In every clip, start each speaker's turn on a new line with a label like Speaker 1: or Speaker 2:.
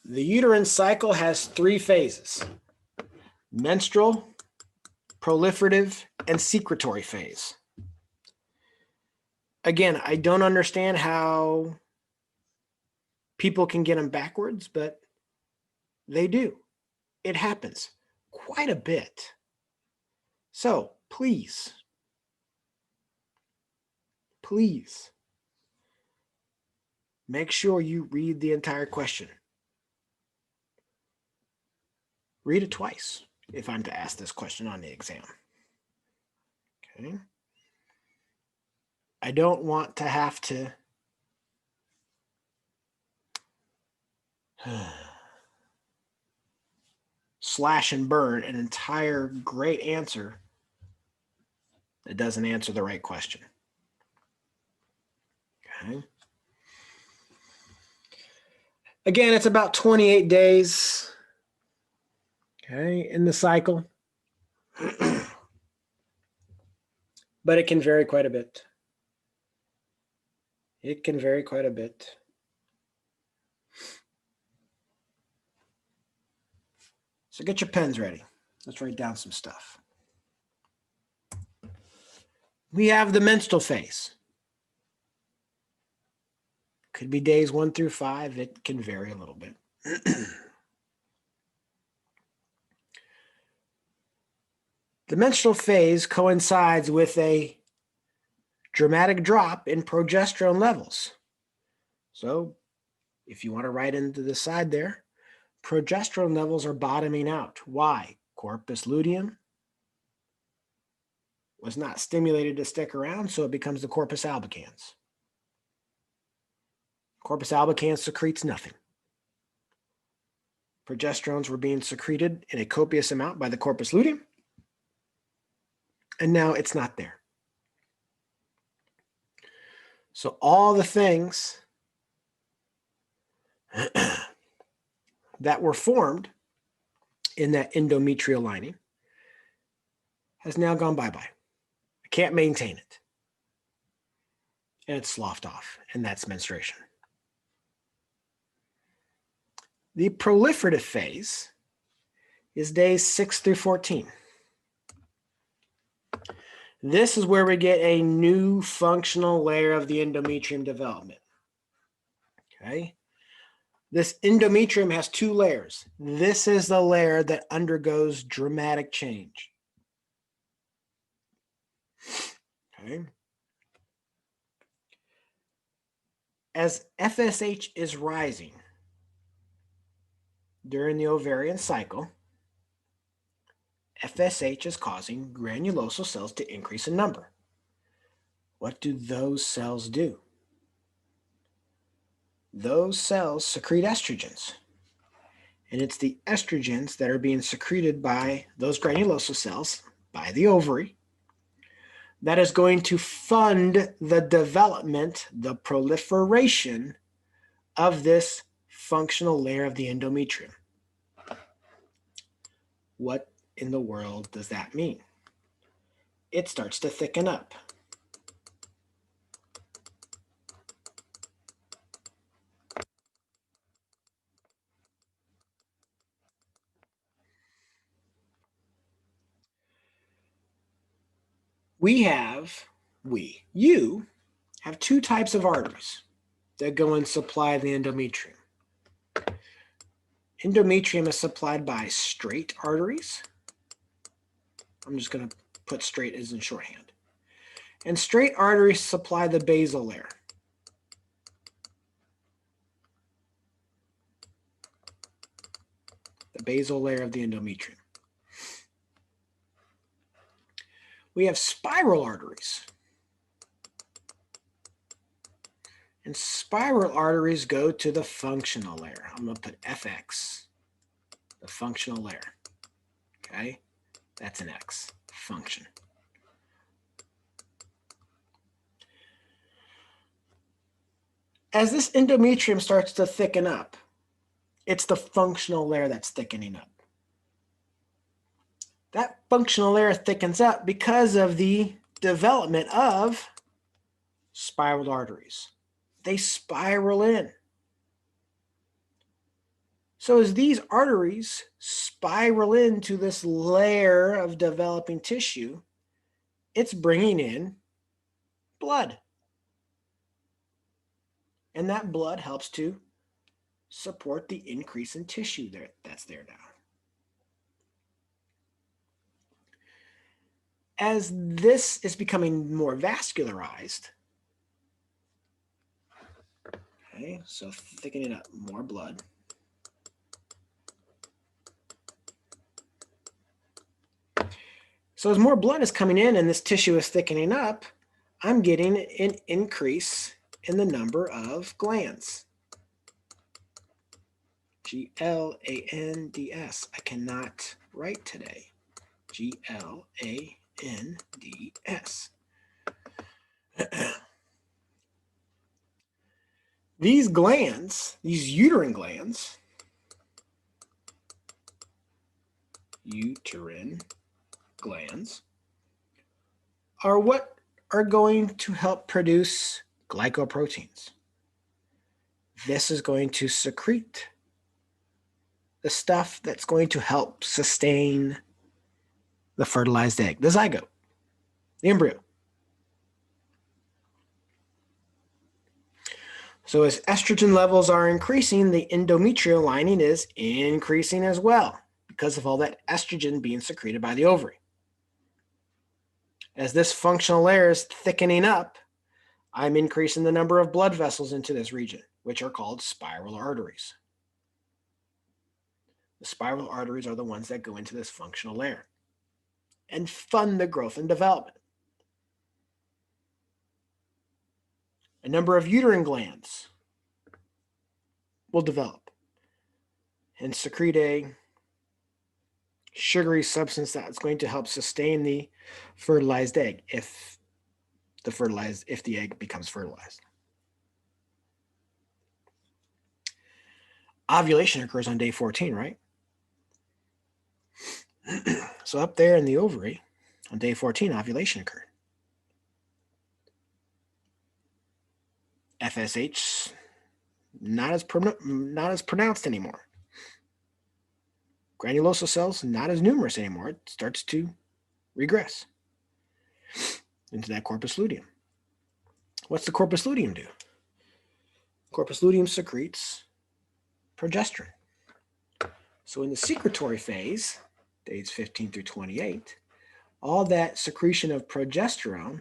Speaker 1: The uterine cycle has 3 phases: menstrual, proliferative, and secretory phase. Again, I don't understand how people can get them backwards, but they do. It happens quite a bit. So please, make sure you read the entire question. Read it twice if I'm to ask this question on the exam. Okay. I don't want to have to slash and burn an entire great answer that doesn't answer the right question. Okay. Again, it's about 28 days, okay, in the cycle. But it can vary quite a bit. It can vary quite a bit. So get your pens ready. Let's write down some stuff. We have the menstrual phase. Could be days 1 through 5. It can vary a little bit. The menstrual phase coincides with a dramatic drop in progesterone levels. So if you want to write into the side there, progesterone levels are bottoming out. Why? Corpus luteum was not stimulated to stick around, so it becomes the corpus albicans. Corpus albicans secretes nothing. Progesterones were being secreted in a copious amount by the corpus luteum, and now it's not there. So all the things that were formed in that endometrial lining has now gone bye-bye. I can't maintain it. And it's sloughed off, and that's menstruation. The proliferative phase is days 6 through 14. This is where we get a new functional layer of the endometrium development. Okay. This endometrium has 2 layers. This is the layer that undergoes dramatic change. Okay. As FSH is rising during the ovarian cycle, FSH is causing granulosal cells to increase in number. What do those cells do? Those cells secrete estrogens. And it's the estrogens that are being secreted by those granulosal cells, by the ovary, that is going to fund the development, the proliferation of this functional layer of the endometrium. What in the world does that mean? It starts to thicken up. You have 2 types of arteries that go and supply the endometrium. Endometrium is supplied by straight arteries. I'm just going to put straight as in shorthand. And straight arteries supply the basal layer. The basal layer of the endometrium. We have spiral arteries. And spiral arteries go to the functional layer. I'm going to put FX, the functional layer. Okay, that's an X, function. As this endometrium starts to thicken up, it's the functional layer that's thickening up. That functional layer thickens up because of the development of spiraled arteries. They spiral in. So as these arteries spiral into this layer of developing tissue, it's bringing in blood. And that blood helps to support the increase in tissue that's there now. As this is becoming more vascularized, okay, so thickening up, more blood. So as more blood is coming in and this tissue is thickening up, I'm getting an increase in the number of glands. Glands. I cannot write today. Glands. These glands, these uterine glands, are what are going to help produce glycoproteins. This is going to secrete the stuff that's going to help sustain the fertilized egg, the zygote, the embryo. So as estrogen levels are increasing, the endometrial lining is increasing as well because of all that estrogen being secreted by the ovary. As this functional layer is thickening up, I'm increasing the number of blood vessels into this region, which are called spiral arteries. The spiral arteries are the ones that go into this functional layer and fund the growth and development. A number of uterine glands will develop and secrete a sugary substance that's going to help sustain the fertilized egg if the egg becomes fertilized. Ovulation occurs on day 14, right? So up there in the ovary, on day 14, ovulation occurred. FSH not as pronounced anymore. Granulosa cells not as numerous anymore. It starts to regress into that corpus luteum. What's the corpus luteum do? Corpus luteum secretes progesterone. So in the secretory phase, days 15 through 28, all that secretion of progesterone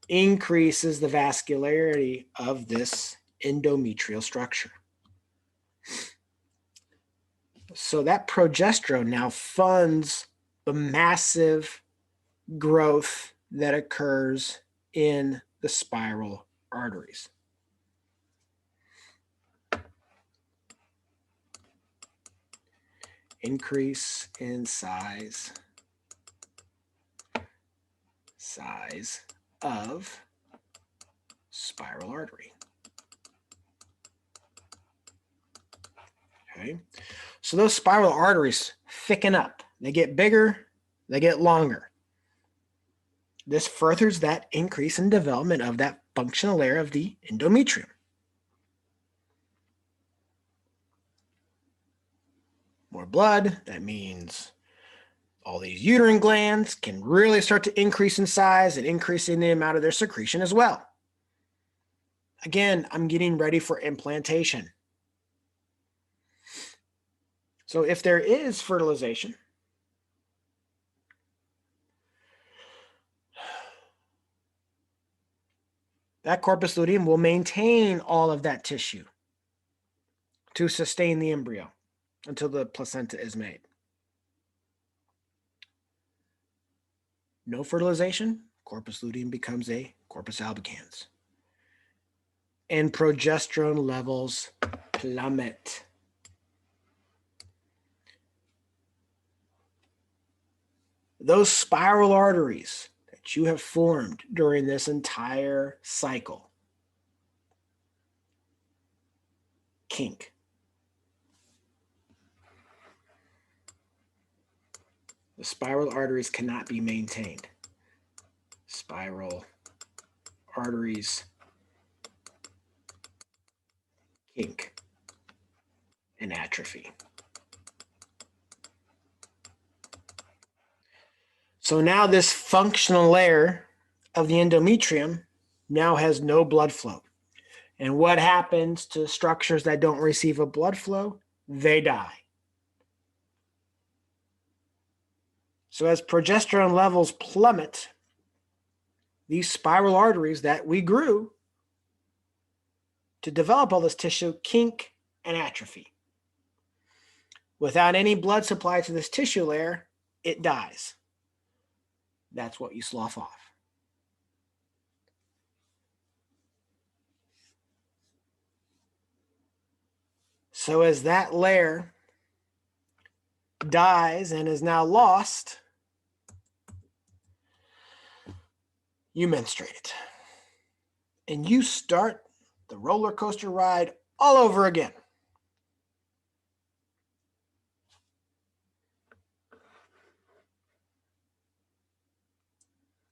Speaker 1: increases the vascularity of this endometrial structure. So that progesterone now funds the massive growth that occurs in the spiral arteries. Increase in size of spiral artery. Okay, so those spiral arteries thicken up. They get bigger, they get longer. This furthers that increase in development of that functional layer of the endometrium. More blood, that means all these uterine glands can really start to increase in size and increasing the amount of their secretion as well. Again, I'm getting ready for implantation. So if there is fertilization, that corpus luteum will maintain all of that tissue to sustain the embryo until the placenta is made. No fertilization, corpus luteum becomes a corpus albicans. And progesterone levels plummet. Those spiral arteries that you have formed during this entire cycle kink. The spiral arteries cannot be maintained. Spiral arteries kink. and atrophy. So now this functional layer of the endometrium now has no blood flow. And what happens to structures that don't receive a blood flow? They die. So as progesterone levels plummet, these spiral arteries that we grew to develop all this tissue kink and atrophy. Without any blood supply to this tissue layer, it dies. That's what you slough off. So as that layer dies and is now lost, you menstruate. And you start the roller coaster ride all over again.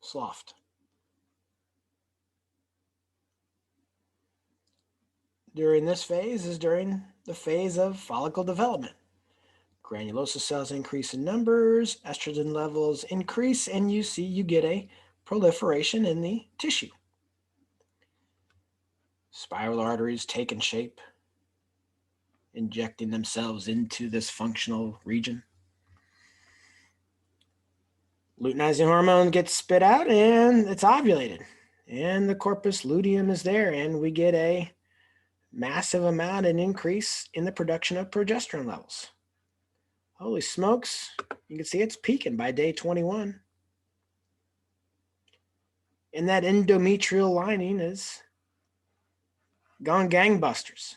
Speaker 1: Sloughed. During this phase is during the phase of follicle development. Granulosa cells increase in numbers, estrogen levels increase, and you get a proliferation in the tissue. Spiral arteries taking shape, injecting themselves into this functional region. Luteinizing hormone gets spit out and it's ovulated. And the corpus luteum is there, and we get a massive amount and increase in the production of progesterone levels. Holy smokes, you can see it's peaking by day 21. And that endometrial lining is gone gangbusters.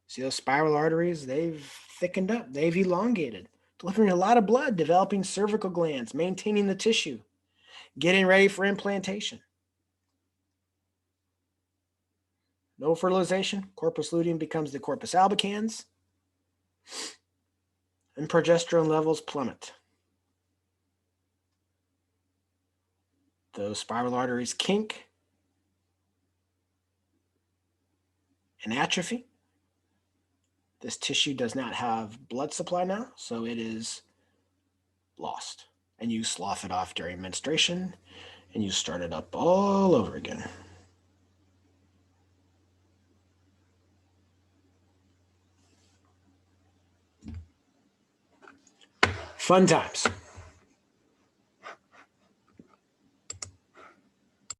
Speaker 1: See those spiral arteries? They've thickened up, they've elongated, delivering a lot of blood, developing cervical glands, maintaining the tissue, getting ready for implantation. No fertilization, corpus luteum becomes the corpus albicans, and progesterone levels plummet. Those spiral arteries kink and atrophy. This tissue does not have blood supply now, so it is lost. And you slough it off during menstruation, and you start it up all over again. Fun times.